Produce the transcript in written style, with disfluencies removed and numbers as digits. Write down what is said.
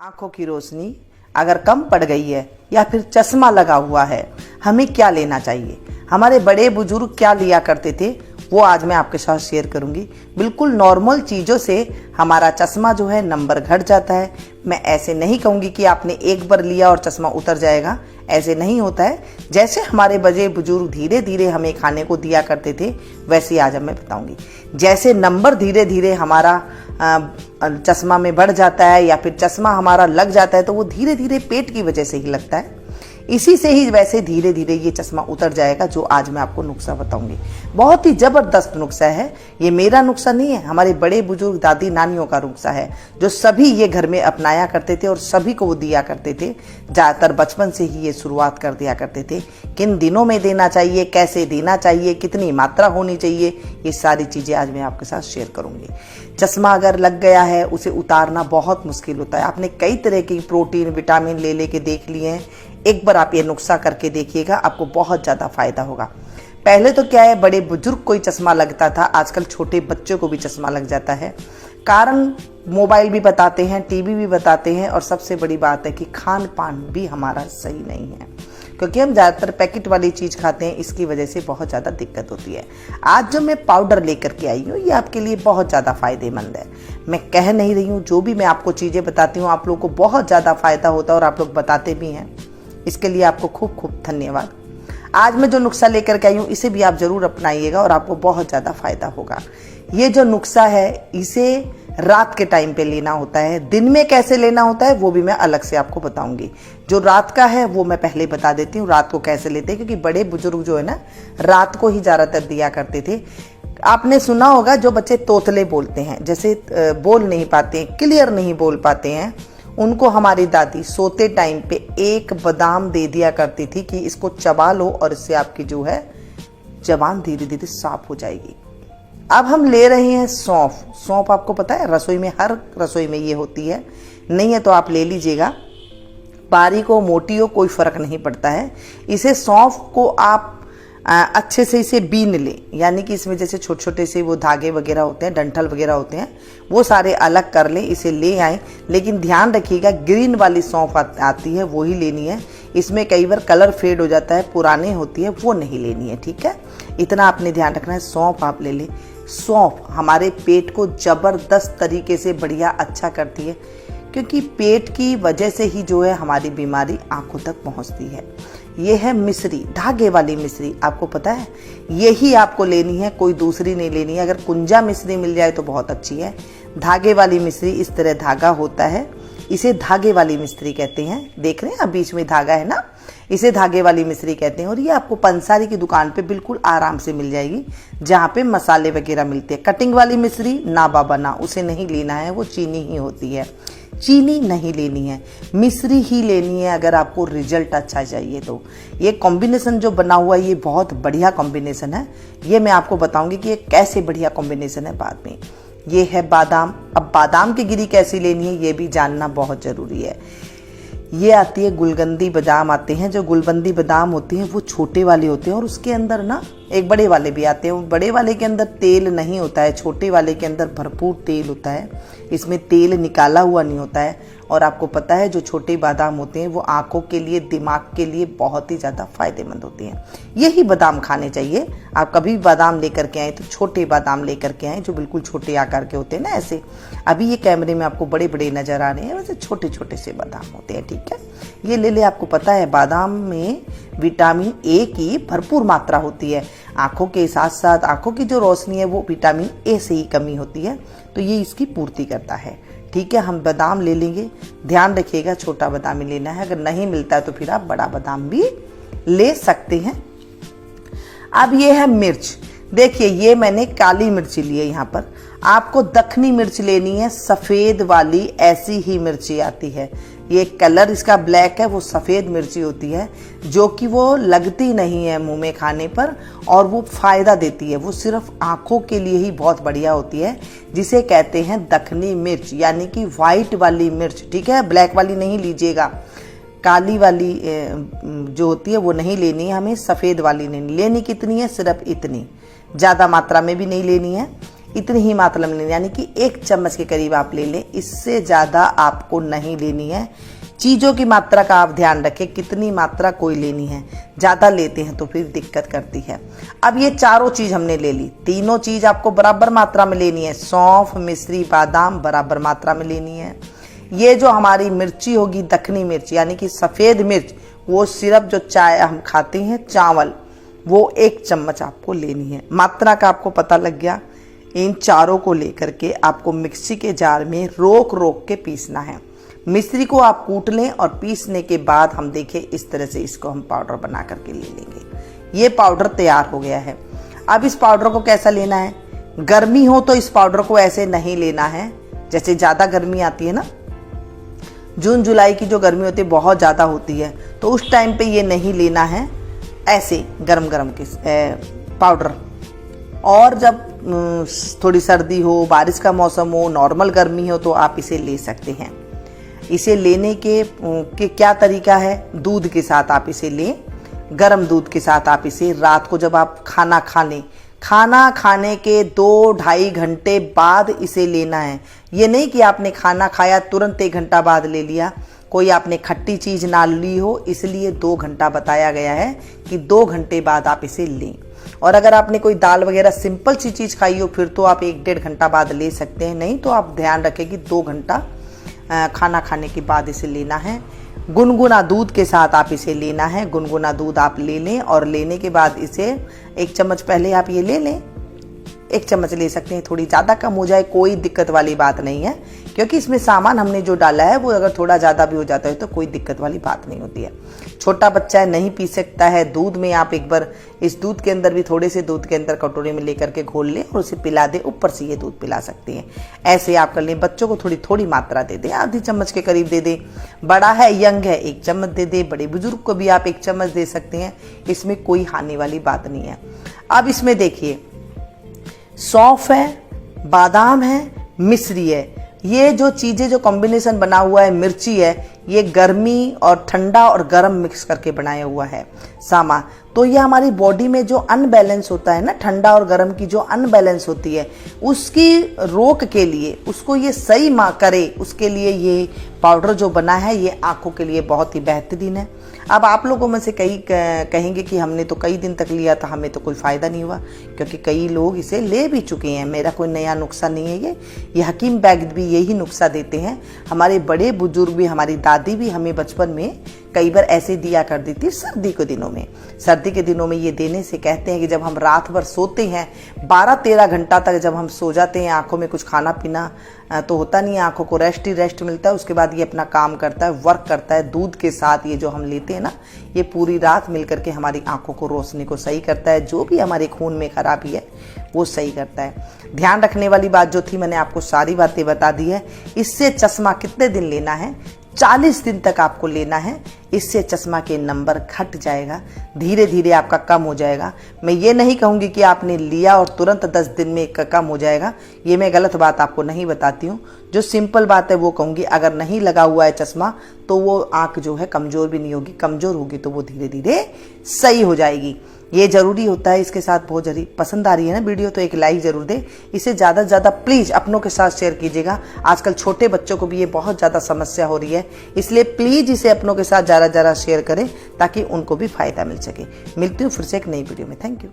आंखों की रोशनी अगर कम पड़ गई है या फिर चश्मा लगा हुआ है, हमें क्या लेना चाहिए, हमारे बड़े बुजुर्ग क्या लिया करते थे, वो आज मैं आपके साथ शेयर करूंगी। बिल्कुल नॉर्मल चीज़ों से हमारा चश्मा जो है नंबर घट जाता है। मैं ऐसे नहीं कहूँगी कि आपने एक बार लिया और चश्मा उतर जाएगा, ऐसे नहीं होता है। जैसे हमारे बड़े बुजुर्ग धीरे धीरे हमें खाने को दिया करते थे, वैसे आज मैं बताऊंगी। जैसे नंबर धीरे धीरे हमारा चश्मा में बढ़ जाता है या फिर चश्मा हमारा लग जाता है, तो वो धीरे धीरे पेट की वजह से ही लगता है। इसी से ही वैसे धीरे धीरे ये चश्मा उतर जाएगा, जो आज मैं आपको नुस्खा बताऊंगी। बहुत ही जबरदस्त नुस्खा है। ये मेरा नुस्खा नहीं है, हमारे बड़े बुजुर्ग दादी नानियों का नुस्खा है, जो सभी ये घर में अपनाया करते थे और सभी को वो दिया करते थे। ज़्यादातर बचपन से ही ये शुरुआत कर दिया करते थे। किन दिनों में देना चाहिए, कैसे देना चाहिए, कितनी मात्रा होनी चाहिए, ये सारी चीज़ें आज मैं आपके साथ शेयर करूंगी। चश्मा अगर लग गया है, उसे उतारना बहुत मुश्किल होता है। आपने कई तरह की प्रोटीन विटामिन ले लेके देख लिए हैं, एक बार आप ये नुस्खा करके देखिएगा, आपको बहुत ज़्यादा फायदा होगा। पहले तो क्या है, बड़े बुजुर्ग को ही चश्मा लगता था, आजकल छोटे बच्चों को भी चश्मा लग जाता है। कारण मोबाइल भी बताते हैं, टीवी भी बताते हैं, और सबसे बड़ी बात है कि खान पान भी हमारा सही नहीं है, क्योंकि हम ज़्यादातर पैकेट वाली चीज़ खाते हैं। इसकी वजह से बहुत ज़्यादा दिक्कत होती है। आज जो मैं पाउडर लेकर के आई हूँ, ये आपके लिए बहुत ज़्यादा फायदेमंद है। मैं कह नहीं रही हूँ, जो भी मैं आपको चीज़ें बताती हूँ आप लोगों को बहुत ज़्यादा फायदा होता है और आप लोग बताते भी हैं। इसके लिए आपको खूब खूब धन्यवाद। आज मैं जो नुस्खा लेकर के आई हूँ, इसे भी आप ज़रूर अपनाइएगा और आपको बहुत ज़्यादा फायदा होगा। ये जो नुस्खा है, इसे रात के टाइम पे लेना होता है। दिन में कैसे लेना होता है वो भी मैं अलग से आपको बताऊंगी। जो रात का है वो मैं पहले बता देती हूँ, रात को कैसे लेते हैं, क्योंकि बड़े बुजुर्ग जो है ना, रात को ही ज़्यादातर दिया करते थे। आपने सुना होगा, जो बच्चे तोतले बोलते हैं, जैसे बोल नहीं पाते, क्लियर नहीं बोल पाते हैं, उनको हमारी दादी सोते टाइम पे एक बादाम दे दिया करती थी कि इसको चबा लो और इससे आपकी जो है जबान धीरे धीरे साफ हो जाएगी। अब हम ले रहे हैं सौंफ। सौंफ आपको पता है, रसोई में, हर रसोई में ये होती है। नहीं है तो आप ले लीजिएगा, बारीक हो मोटी हो कोई फर्क नहीं पड़ता है। इसे सौंफ को आप अच्छे से इसे बीन लें, यानी कि इसमें जैसे छोटे छोटे से वो धागे वगैरह होते हैं, डंठल वगैरह होते हैं, वो सारे अलग कर लें, इसे ले आएँ। लेकिन ध्यान रखिएगा, ग्रीन वाली सौंफ आती है वही लेनी है। इसमें कई बार कलर फेड हो जाता है, पुरानी होती है, वो नहीं लेनी है, ठीक है। इतना आपने ध्यान रखना है। सौंफ आप ले लें। सौंफ हमारे पेट को जबरदस्त तरीके से बढ़िया अच्छा करती है, क्योंकि पेट की वजह से ही जो है हमारी बीमारी आंखों तक पहुंचती है। ये है मिश्री, धागे वाली मिश्री, आपको पता है, यही आपको लेनी है, कोई दूसरी नहीं लेनी है। अगर कुंजा मिश्री मिल जाए तो बहुत अच्छी है। धागे वाली मिश्री, इस तरह धागा होता है, इसे धागे वाली मिश्री कहते हैं। देख रहे हैं, अब बीच में धागा है ना, इसे धागे वाली मिश्री कहते हैं। और ये आपको पंसारी की दुकान पे बिल्कुल आराम से मिल जाएगी, जहाँ पे मसाले वगैरह मिलते हैं। कटिंग वाली मिश्री ना बाबा ना, उसे नहीं लेना है, वो चीनी ही होती है। चीनी नहीं लेनी है, मिश्री ही लेनी है अगर आपको रिजल्ट अच्छा चाहिए तो। ये कॉम्बिनेशन जो बना हुआ है, ये बहुत बढ़िया कॉम्बिनेशन है। ये मैं आपको बताऊंगी कि ये कैसे बढ़िया कॉम्बिनेशन है बाद में। ये है बादाम। अब बादाम की गिरी कैसी लेनी है, ये भी जानना बहुत ज़रूरी है। ये आती है गुलगंदी बादाम आते हैं। जो गुलबंदी बादाम होती हैं वो छोटे वाले होते हैं, और उसके अंदर ना एक बड़े वाले भी आते हैं। बड़े वाले के अंदर तेल नहीं होता है, छोटे वाले के अंदर भरपूर तेल होता है। इसमें तेल निकाला हुआ नहीं होता है। और आपको पता है, जो छोटे बादाम होते हैं वो आंखों के लिए, दिमाग के लिए बहुत ही ज़्यादा फायदेमंद होते हैं। यही बादाम खाने चाहिए। आप कभी बादाम लेकर के आए तो छोटे बादाम लेकर के आए, जो बिल्कुल छोटे आकार के होते हैं ना, ऐसे। अभी ये कैमरे में आपको बड़े बड़े नज़र आ रहे हैं, वैसे छोटे छोटे से बादाम होते हैं, ठीक है। ये ले ले। आपको पता है, बादाम में विटामिन ए की भरपूर मात्रा होती है। आंखों के साथ साथ आंखों की जो रोशनी है वो विटामिन ए से ही कमी होती है, तो ये इसकी पूर्ति करता है, ठीक है। हम बादाम ले लेंगे, ध्यान रखिएगा छोटा बादाम ही लेना है। अगर नहीं मिलता है तो फिर आप बड़ा बादाम भी ले सकते हैं। अब ये है मिर्च। देखिए, ये मैंने काली मिर्ची ली है। यहाँ पर आपको दखनी मिर्च लेनी है, सफ़ेद वाली, ऐसी ही मिर्ची आती है। ये कलर इसका ब्लैक है, वो सफ़ेद मिर्ची होती है, जो कि वो लगती नहीं है मुंह में खाने पर, और वो फ़ायदा देती है। वो सिर्फ आँखों के लिए ही बहुत बढ़िया होती है, जिसे कहते हैं दखनी मिर्च, यानी कि वाइट वाली मिर्च, ठीक है। ब्लैक वाली नहीं लीजिएगा, काली वाली जो होती है वो नहीं लेनी है हमें, सफ़ेद वाली नहीं लेनी। कितनी है, सिर्फ इतनी, ज़्यादा मात्रा में भी नहीं लेनी है। इतनी ही मात्रा में लेनी, यानी कि 1 चम्मच के करीब आप ले लें, इससे ज़्यादा आपको नहीं लेनी है। चीज़ों की मात्रा का आप ध्यान रखें, कितनी मात्रा कोई लेनी है, ज़्यादा लेते हैं तो फिर दिक्कत करती है। अब ये चारों चीज़ हमने ले ली, तीनों चीज़ आपको बराबर मात्रा में लेनी है। सौंफ, मिश्री, बादाम बराबर मात्रा में लेनी है। ये जो हमारी मिर्ची होगी, दखनी मिर्च यानी कि सफ़ेद मिर्च, वो सिर्फ जो चाय हम खाते हैं चावल, वो 1 चम्मच आपको लेनी है। मात्रा का आपको पता लग गया। इन चारों को लेकर के आपको मिक्सी के जार में रोक रोक के पीसना है। मिश्री को आप कूट लें और पीसने के बाद हम देखें इस तरह से इसको हम पाउडर बना करके ले लेंगे। ये पाउडर तैयार हो गया है। अब इस पाउडर को कैसा लेना है, गर्मी हो तो इस पाउडर को ऐसे नहीं लेना है, जैसे ज़्यादा गर्मी आती है ना, जून जुलाई की जो गर्मी होती है बहुत ज़्यादा होती है, तो उस टाइम पे ये नहीं लेना है ऐसे गरम गरम के पाउडर। और जब थोड़ी सर्दी हो, बारिश का मौसम हो, नॉर्मल गर्मी हो तो आप इसे ले सकते हैं। इसे लेने के क्या तरीका है, दूध के साथ आप इसे लें, गरम दूध के साथ आप इसे रात को जब आप खाना खा लें, खाना खाने के 2-2.5 घंटे बाद इसे लेना है। ये नहीं कि आपने खाना खाया तुरंत 1 घंटा बाद ले लिया, कोई आपने खट्टी चीज़ ना ली हो, इसलिए 2 घंटा बताया गया है कि 2 घंटे बाद आप इसे लें। और अगर आपने कोई दाल वगैरह सिंपल सी चीज़ खाई हो फिर तो आप 1-1.5 घंटा बाद ले सकते हैं, नहीं तो आप ध्यान रखें कि 2 घंटा खाना खाने के बाद इसे लेना है। गुनगुना दूध के साथ आप इसे लेना है। गुनगुना दूध आप ले लें और लेने के बाद इसे 1 चम्मच पहले आप ये ले लें, 1 चम्मच ले सकते हैं, थोड़ी ज़्यादा कम हो जाए कोई दिक्कत वाली बात नहीं है, क्योंकि इसमें सामान हमने जो डाला है वो अगर थोड़ा ज़्यादा भी हो जाता है तो कोई दिक्कत वाली बात नहीं होती है। छोटा बच्चा है, नहीं पी सकता है, दूध में आप एक बार इस दूध के अंदर भी थोड़े से दूध के अंदर कटोरे में लेकर के घोल लें और उसे पिला दें, ऊपर से ये दूध पिला सकते हैं। ऐसे आप कर लें। बच्चों को थोड़ी थोड़ी मात्रा दे दें, आधी चम्मच के करीब दे दें। बड़ा है, यंग है, 1 चम्मच दे दें। बड़े बुजुर्ग को भी आप 1 चम्मच दे सकते हैं, इसमें कोई हानि वाली बात नहीं है। अब इसमें देखिए सौंफ है, बादाम है, मिश्री है, ये जो चीज़ें जो कॉम्बिनेशन बना हुआ है, मिर्ची है, ये गर्मी और ठंडा और गर्म मिक्स करके बनाया हुआ है सामान। तो ये हमारी बॉडी में जो अनबैलेंस होता है ना, ठंडा और गर्म की जो अनबैलेंस होती है, उसकी रोक के लिए, उसको ये सही करे, उसके लिए ये पाउडर जो बना है ये आँखों के लिए बहुत ही बेहतरीन है। अब आप लोगों में से कई कहेंगे कि हमने तो कई दिन तक लिया था, हमें तो कोई फ़ायदा नहीं हुआ, क्योंकि कई लोग इसे ले भी चुके हैं। मेरा कोई नया नुस्खा नहीं है ये हकीम वैद्य भी यही नुस्खा देते हैं। हमारे बड़े बुजुर्ग भी, हमारी दादी भी हमें बचपन में कई बार ऐसे दिया कर दी थी सर्दी के दिनों में। सर्दी के दिनों में ये देने से कहते हैं कि जब हम रात भर सोते हैं, 12-13 घंटा तक जब हम सो जाते हैं, आंखों में कुछ खाना पीना तो होता नहीं है, आंखों को रेस्ट ही रेस्ट मिलता है, उसके बाद ये अपना काम करता है, वर्क करता है। दूध के साथ ये जो हम लेते हैं ना, ये पूरी रात मिल करके हमारी आंखों को, रोशनी को सही करता है, जो भी हमारे खून में खराबी है वो सही करता है। ध्यान रखने वाली बात जो थी मैंने आपको सारी बातें बता दी है। इससे चश्मा कितने दिन लेना है, 40 दिन तक आपको लेना है। इससे चश्मा के नंबर घट जाएगा, धीरे धीरे आपका कम हो जाएगा। मैं ये नहीं कहूँगी कि आपने लिया और तुरंत 10 दिन में कम हो जाएगा, ये मैं गलत बात आपको नहीं बताती हूँ। जो सिंपल बात है वो कहूँगी, अगर नहीं लगा हुआ है चश्मा तो वो आँख जो है कमज़ोर भी नहीं होगी, कमज़ोर होगी तो वो धीरे धीरे सही हो जाएगी। ये ज़रूरी होता है। इसके साथ बहुत जरूरी, पसंद आ रही है ना वीडियो तो एक लाइक ज़रूर दें। इसे ज़्यादा से ज़्यादा प्लीज़ अपनों के साथ शेयर कीजिएगा। आजकल छोटे बच्चों को भी ये बहुत ज़्यादा समस्या हो रही है, इसलिए प्लीज़ इसे अपनों के साथ ज़्यादा शेयर करें ताकि उनको भी फ़ायदा मिल सके। मिलती हूँ फिर से एक नई वीडियो में। Thank you.